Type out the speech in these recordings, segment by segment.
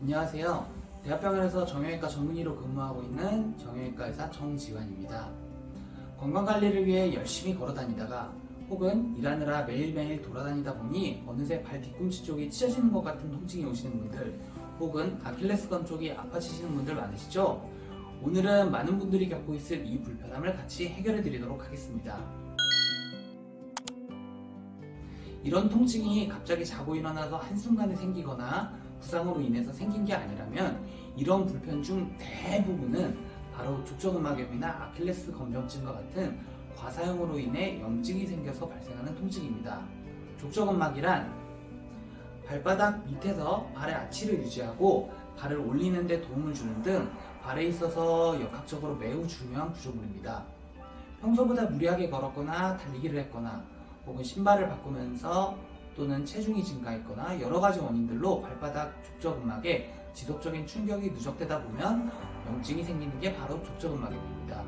안녕하세요. 대학병원에서 정형외과 전문의로 근무하고 있는 정형외과 의사 정지환입니다. 건강관리를 위해 열심히 걸어다니다가 혹은 일하느라 매일매일 돌아다니다 보니 어느새 발 뒤꿈치 쪽이 찢어지는 것 같은 통증이 오시는 분들, 혹은 아킬레스건 쪽이 아파지시는 분들 많으시죠? 오늘은 많은 분들이 겪고 있을 이 불편함을 같이 해결해 드리도록 하겠습니다. 이런 통증이 갑자기 자고 일어나서 한순간에 생기거나 부상으로 인해서 생긴 게 아니라면 이런 불편 중 대부분은 바로 족저근막염이나 아킬레스 건병증과 같은 과사용으로 인해 염증이 생겨서 발생하는 통증입니다. 족저근막이란 발바닥 밑에서 발의 아치를 유지하고 발을 올리는 데 도움을 주는 등 발에 있어서 역학적으로 매우 중요한 구조물입니다. 평소보다 무리하게 걸었거나 달리기를 했거나 혹은 신발을 바꾸면서 또는 체중이 증가했거나 여러가지 원인들로 발바닥 족저근막에 지속적인 충격이 누적되다 보면 염증이 생기는 게 바로 족저근막염입니다.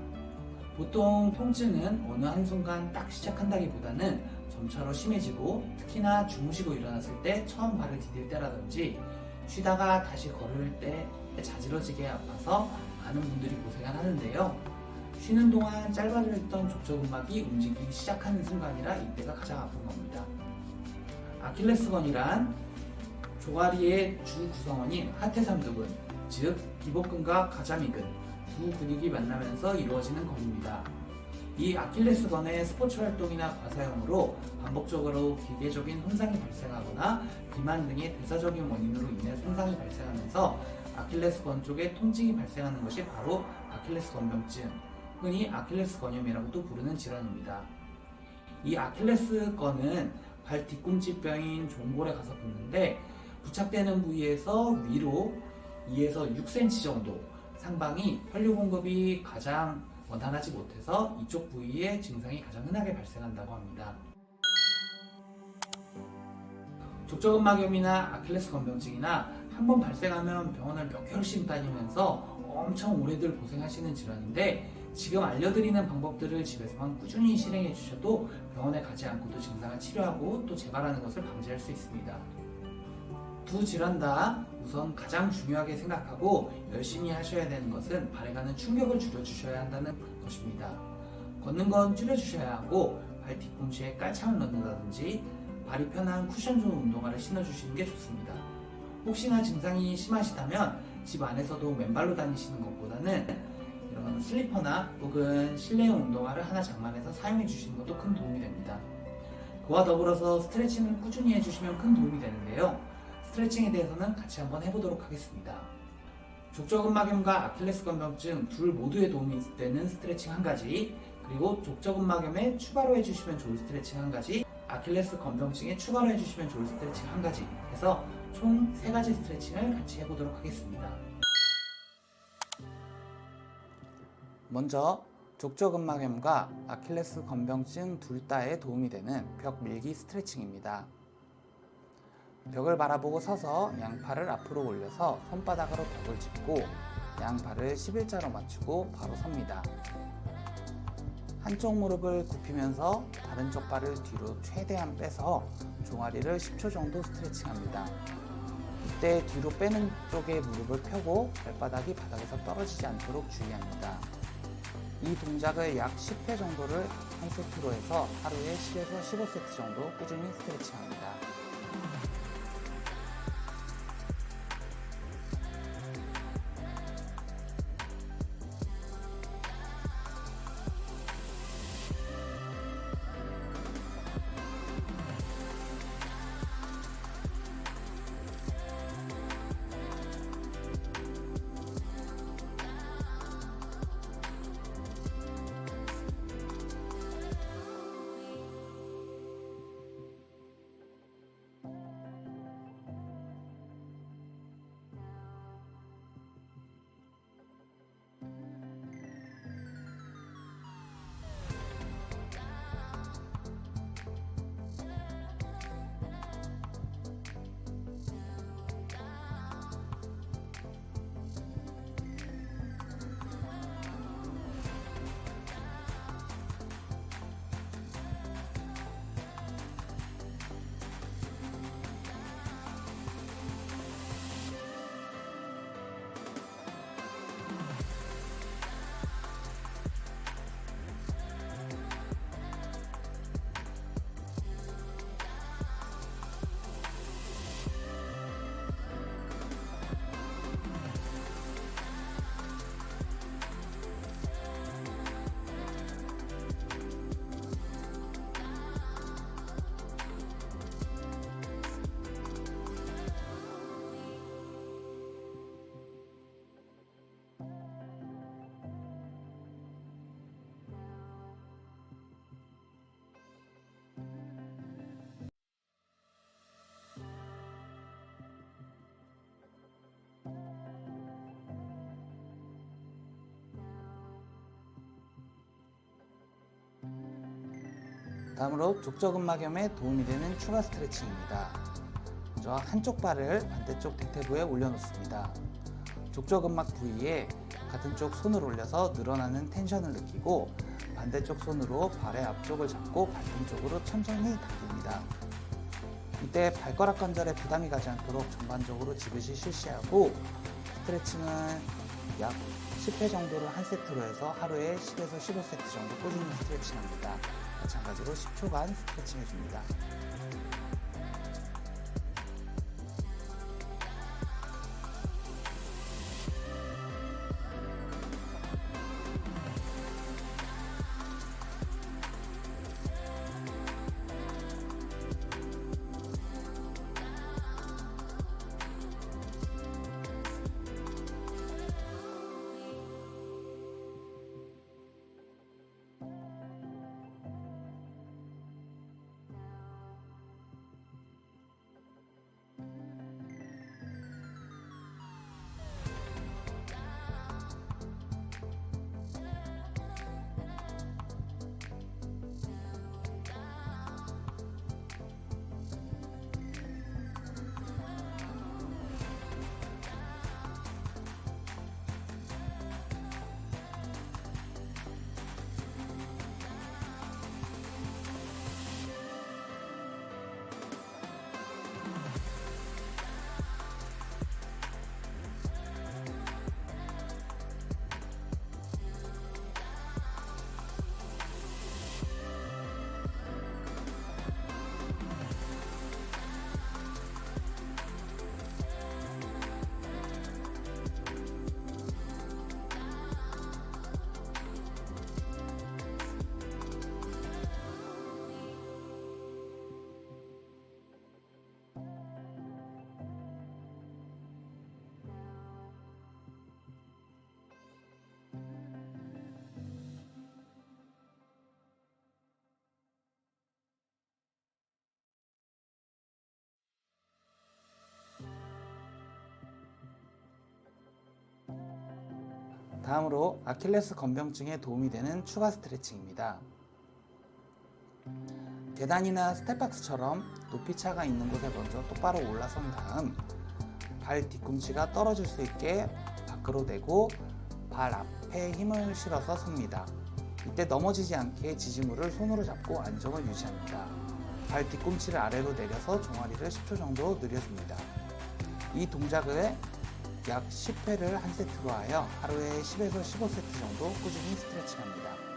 보통 통증은 어느 한순간 딱 시작한다기보다는 점차로 심해지고 특히나 주무시고 일어났을 때 처음 발을 디딜 때라든지 쉬다가 다시 걸을 때 자지러지게 아파서 많은 분들이 고생을 하는데요. 쉬는 동안 짧아졌던 족저근막이 움직이기 시작하는 순간이라 이때가 가장 아픈 겁니다. 아킬레스건이란 종아리의 주 구성원인 하태삼두근, 즉 기복근과 가자미근 두 근육이 만나면서 이루어지는 건입니다. 이 아킬레스건의 스포츠 활동이나 과사용으로 반복적으로 기계적인 손상이 발생하거나 비만 등의 대사적인 원인으로 인해 손상이 발생하면서 아킬레스건 쪽에 통증이 발생하는 것이 바로 아킬레스건병증, 흔히 아킬레스건염이라고도 부르는 질환입니다. 이 아킬레스건은 발 뒤꿈치뼈인 종골에 가서 붙는데 부착되는 부위에서 위로 2에서 6cm 정도 상방이 혈류 공급이 가장 원활하지 못해서 이쪽 부위에 증상이 가장 흔하게 발생한다고 합니다. 족저근막염이나 아킬레스건병증이나 한번 발생하면 병원을 몇 개월씩 다니면서 엄청 오래들 고생하시는 질환인데 지금 알려드리는 방법들을 집에서만 꾸준히 실행해 주셔도 병원에 가지 않고도 증상을 치료하고 또 재발하는 것을 방지할 수 있습니다. 두 질환 다 우선 가장 중요하게 생각하고 열심히 하셔야 되는 것은 발에 가는 충격을 줄여주셔야 한다는 것입니다. 걷는 건 줄여주셔야 하고 발 뒤꿈치에 깔창을 넣는다든지 발이 편한 쿠션 좋은 운동화를 신어주시는 게 좋습니다. 혹시나 증상이 심하시다면 집 안에서도 맨발로 다니시는 것보다는 이런 슬리퍼나 혹은 실내용 운동화를 하나 장만해서 사용해 주시는 것도 큰 도움이 됩니다. 그와 더불어서 스트레칭을 꾸준히 해주시면 큰 도움이 되는데요. 스트레칭에 대해서는 같이 한번 해보도록 하겠습니다. 족저근막염과 아킬레스건병증 둘 모두에 도움이 되는 스트레칭 한 가지, 그리고 족저근막염에 추가로 해주시면 좋을 스트레칭 한 가지, 아킬레스건병증에 추가로 해주시면 좋을 스트레칭 한 가지 해서 총 3가지 스트레칭을 같이 해보도록 하겠습니다. 먼저 족저근막염과 아킬레스건병증 둘 다에 도움이 되는 벽 밀기 스트레칭입니다. 벽을 바라보고 서서 양팔을 앞으로 올려서 손바닥으로 벽을 짚고 양발을 11자로 맞추고 바로 섭니다. 한쪽 무릎을 굽히면서 다른 쪽 발을 뒤로 최대한 빼서 종아리를 10초 정도 스트레칭합니다. 이때 뒤로 빼는 쪽의 무릎을 펴고 발바닥이 바닥에서 떨어지지 않도록 주의합니다. 이 동작을 약 10회 정도를 한 세트로 해서 하루에 10에서 15세트 정도 꾸준히 스트레칭합니다. 다음으로 족저근막염에 도움이 되는 추가 스트레칭입니다. 먼저 한쪽 발을 반대쪽 대퇴부에 올려놓습니다. 족저근막 부위에 같은 쪽 손을 올려서 늘어나는 텐션을 느끼고 반대쪽 손으로 발의 앞쪽을 잡고 발등 쪽으로 천천히 당깁니다. 이때 발가락 관절에 부담이 가지 않도록 전반적으로 지그시 실시하고 스트레칭은 약 10회 정도를 한 세트로 해서 하루에 10에서 15세트 정도 꾸준히 스트레칭합니다. 마찬가지로 10초간 스트레칭 해줍니다. 다음으로 아킬레스 건병증에 도움이 되는 추가 스트레칭입니다. 계단이나 스텝박스처럼 높이 차가 있는 곳에 먼저 똑바로 올라선 다음 발 뒤꿈치가 떨어질 수 있게 밖으로 내고 발 앞에 힘을 실어서 섭니다. 이때 넘어지지 않게 지지무를 손으로 잡고 안정을 유지합니다. 발 뒤꿈치를 아래로 내려서 종아리를 10초 정도 늘려줍니다. 이 동작을 약 10회를 한 세트로 하여 하루에 10에서 15세트 정도 꾸준히 스트레칭합니다.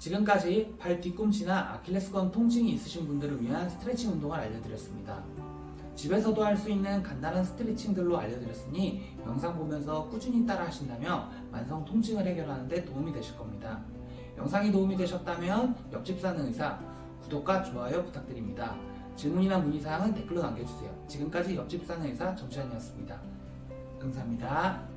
지금까지 발 뒤꿈치나 아킬레스건 통증이 있으신 분들을 위한 스트레칭 운동을 알려드렸습니다. 집에서도 할 수 있는 간단한 스트레칭들로 알려드렸으니 영상 보면서 꾸준히 따라 하신다면 만성 통증을 해결하는 데 도움이 되실 겁니다. 영상이 도움이 되셨다면 옆집 사는 의사 구독과 좋아요 부탁드립니다. 질문이나 문의사항은 댓글로 남겨주세요. 지금까지 옆집 사는 의사 정주환이었습니다. 감사합니다.